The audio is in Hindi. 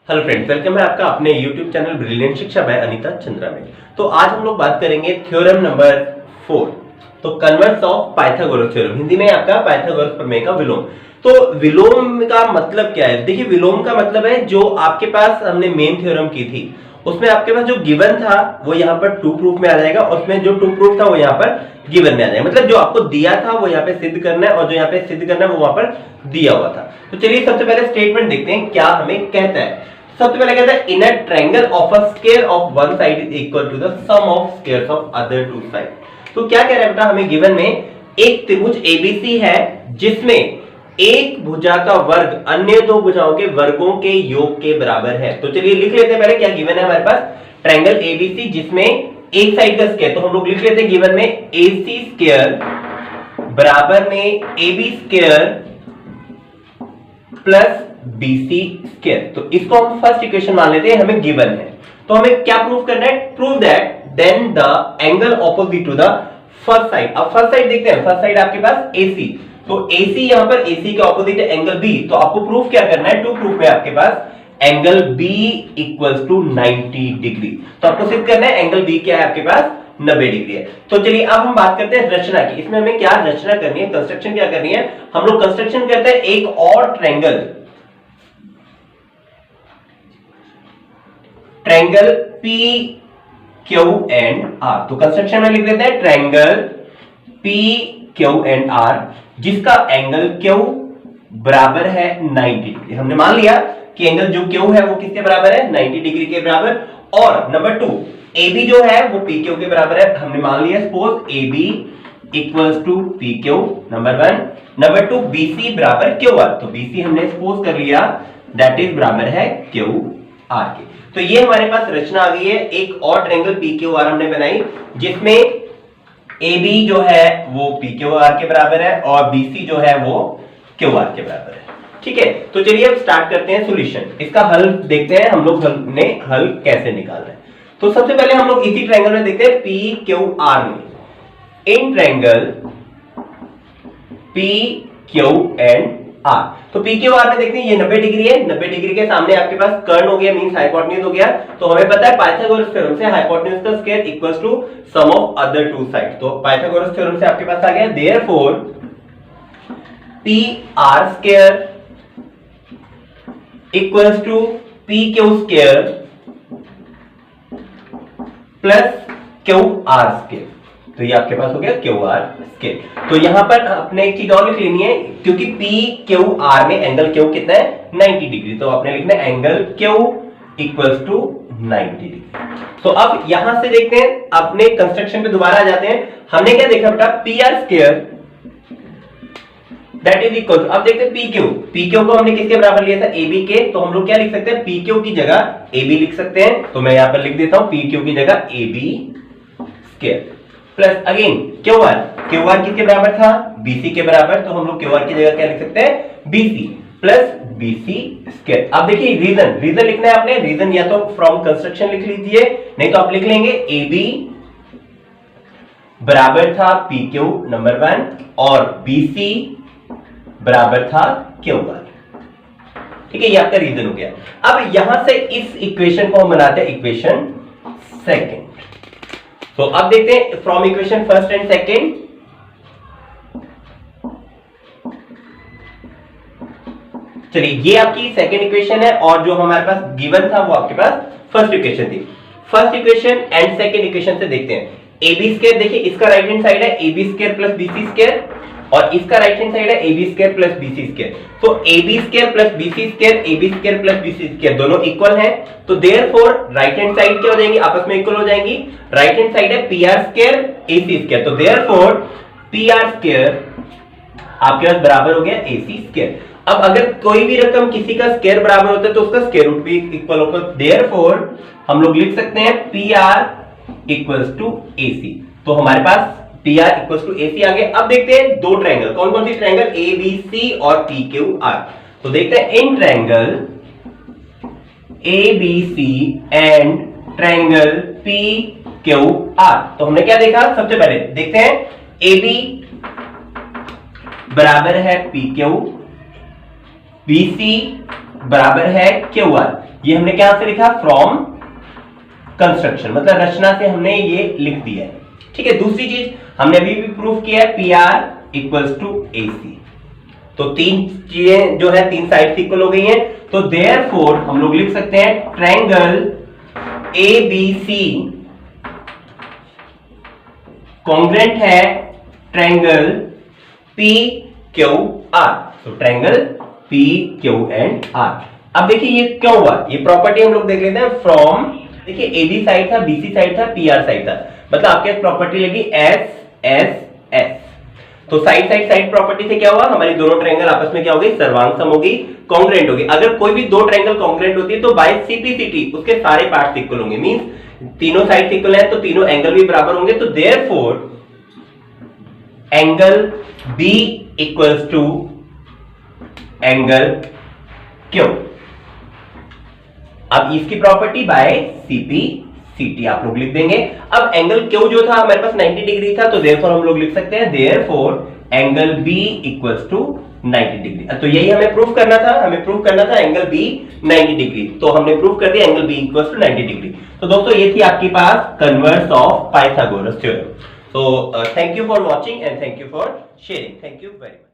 हेलो फ्रेंड्स, वेलकम है आपका अपने YouTube चैनल ब्रिलियंट शिक्षा बाय अनीता चंद्रा में। तो आज हम लोग बात करेंगे थ्योरम नंबर 4। तो converse of Pythagoras theorem, Hindi में आपका पाइथागोरस प्रमेय का विलोम। तो विलोम का मतलब क्या है? देखिए, विलोम का मतलब है जो आपके पास हमने मेन थ्योरम की थी उसमें आपके पास जो गिवन था वो यहाँ पर टू प्रूफ में आ जाएगा, उसमें जो टू प्रूफ था वो यहाँ पर गिवन में आ जाएगा। मतलब जो आपको दिया था वो यहाँ पे सिद्ध करना है और जो यहाँ पे सिद्ध करना है वो वहां पर दिया हुआ था। तो चलिए सबसे पहले स्टेटमेंट देखते हैं क्या हमें कहता है। सबसे पहले कहता है in a triangle of a square of one side is equal to the sum of squares of other two side. तो क्या कह रहा है बेटा, हमें गिवन में एक त्रिभुज एबीसी है जिसमें एक भुजा का वर्ग अन्य दो भुजाओं के वर्गों के योग के बराबर है। तो चलिए लिख लेते हैं पहले क्या गिवन है हमारे पास। ट्रायंगल एबीसी जिसमें एक साइड का स्क्वायर, तो हम लोग लिख लेते हैं गिवन में एसी स्क्वायर बराबर में AB square plus BC square. तो इसको हम फर्स्ट इक्वेशन मान लेते हैं, हमें गिवन है। तो हमें क्या प्रूव करना है? Prove that then the angle opposite to the first side. अब फर्स्ट साइड देखते हैं, फर्स्ट साइड आपके पास AC, तो AC यहां पर AC के ऑपोजिट है एंगल B। तो आपको प्रूफ क्या करना है? टू प्रूफ में आपके पास angle B equals to 90 degree. तो आपको सिद्ध करना है एंगल B क्या है आपके पास 90 डिग्री है। तो चलिए अब हम बात करते हैं रचना की। इसमें हमें क्या रचना करनी है, कंस्ट्रक्शन क्या करनी है? हम लोग कंस्ट्रक्शन करते हैं एक और triangle P Q and R। तो कंस्ट्रक्शन में लिख देते हैं triangle P Q and R जिसका एंगल Q बराबर है 90 डिग्री। हमने मान लिया कि एंगल जो Q है वो किसके बराबर है? 90 डिग्री के बराबर। और नंबर 2 AB जो है वो PQ के बराबर है। हमने मान लिया suppose AB equals to PQ, number 1। Number 2 BC बराबर QR। तो BC हमने सपोज कर लिया दैट इज बराबर है QR के। तो ये हमारे पास रचना आ गई है। एक और ट्रायंगल PQR हमने बनाई जिसमें AB जो है वो PQR के बराबर है और BC जो है वो QR के बराबर है। ठीक है, तो चलिए अब स्टार्ट करते हैं सॉल्यूशन। इसका हल देखते हैं हम लोग ने हल कैसे निकालना है। तो सबसे पहले हम लोग इसी ट्रायंगल में देखते हैं PQR में। In triangle PQ and R, तो PQR में देखते हैं ये 90 डिग्री है। 90 डिग्री के सामने आपके पास कर्ण हो गया, मींस हाइपोटेन्यूज हो गया। तो हमें पता है पाइथागोरस थ्योरम से हाइपोटेन्यूज का square equals to sum of other two side. तो पाइथागोरस थ्योरम से आपके पास आ गया therefore PR square equals to PQ square plus QR square. तो ये आपके पास हो गया QR स्क्वायर। तो यहां पर आपने एक चीज और लिख लेनी है, क्योंकि PQR में एंगल Q कितना है 90 डिग्री। तो आपने लिखना है angle Q equals to 90 degree. तो अब यहां से देखते हैं, अपने कंस्ट्रक्शन पे दोबारा आ जाते हैं। हमने क्या देखा बेटा? PR square that is equal to, अब देखते हैं PQ को हमने किसके बराबर लिया था? AB के। तो हम लोग क्या लिख सकते हैं? PQ की जगह AB लिख सकते हैं। तो मैं यहां पर लिख देता हूं PQ की जगह AB square plus again QR किसके बराबर था? BC के बराबर। तो हम लोग QR की जगह क्या लिख सकते हैं? BC plus BC square. अब देखिए रीजन लिखना है आपने। रीजन या तो फ्रॉम कंस्ट्रक्शन लिख लीजिए, नहीं तो आप लिख लेंगे AB बराबर था PQ नंबर 1 और BC बराबर था QR। ठीक है, ये आपका रीजन हो गया। अब यहां से इस इक्वेशन को हम बनाते हैं इक्वेशन सेकंड। तो अब देखते हैं from equation first and second. चलिए, ये आपकी सेकंड इक्वेशन है और जो हमारे पास गिवन था वो आपके पास फर्स्ट इक्वेशन थी। First equation and second equation से देखते हैं। AB स्क्वायर, देखिए इसका राइट हैंड साइड है AB square plus BC square और इसका राइट हैंड साइड है AB square plus BC square. तो AB square plus BC square, AB square plus BC square दोनों इक्वल हैं। तो देयरफॉर राइट हैंड साइड क्या हो जाएंगी? आपस में इक्वल हो जाएंगी। राइट हैंड साइड है PR स्क्वायर AC स्क्वायर। तो देयरफॉर PR स्क्वायर आपके पास बराबर हो गया AC स्क्वायर। अब अगर कोई भी रकम किसी का स्क्वायर बराबर होता है तो उसका स्क्वायर रूट भी इक्वल होगा। देयरफॉर हम लोग लिख सकते हैं PR इक्वल्स टू AC। तो हमारे पास PR इक्वल्स टू AC आ गया। अब देखते हैं दो ट्रायंगल, कौन कौन सी ट्रायंगल? ABC और PQR। तो देखते हैं in triangle ABC and triangle PQR। तो हमने क्या देखा? सबसे पहले देखते हैं AB बराबर है PQ, BC बराबर है QR। ये हमने क्या से लिखा, फ्रॉम कंस्ट्रक्शन, मतलब रचना से हमने ये लिख दिया है। ठीक है, दूसरी चीज हमने अभी भी प्रूफ किया है, पी आर इक्वल्स टू ए सी। तो तीन चीजें जो है, तीन साइड इक्वल हो गई हैं, तो देयरफॉर हम लोग लिख सकते हैं triangle A B C congruent है ट्रायंगल पी क्यू आर। तो triangle P Q and R. अब देखिए ये क्यों हुआ, ये प्रॉपर्टी हम लोग देख लेते हैं। फ्रॉम, देखिए ए बी साइड था, बी सी साइड था, पी आर साइड था, मतलब आपके प्रॉपर्टी लगी एस एस एस। तो साइड साइड साइड प्रॉपर्टी से क्या हुआ, हमारी दोनों ट्रायंगल आपस में क्या हो गई, सर्वांग सम होगी, कॉन्ग्रुएंट होगी। अगर कोई भी दो ट्रायंगल कॉन्ग्रुएंट होती है तो बाय सिंप्लिसिटी उसके सारे पार्ट्स इक्वल होंगे, मींस तीनों साइड इक्वल है तो तीनों एंगल भी बराबर होंगे। तो therefore angle B equals to angle Q. अब इसकी प्रॉपर्टी बाय सीपी सीटी आप लोग लिख देंगे। अब एंगल क्यू जो था हमारे पास 90 डिग्री था, तो देयरफॉर हम लोग लिख सकते हैं therefore angle B equals to 90 degree. तो यही हमें प्रूफ करना था, एंगल बी 90 डिग्री। तो हमने प्रूफ कर दिया angle B equals to 90 degree. तो दोस्तों ये थी आपके पास converse of Pythagoras theorem. So thank you for watching and thank you for sharing. Thank you very much.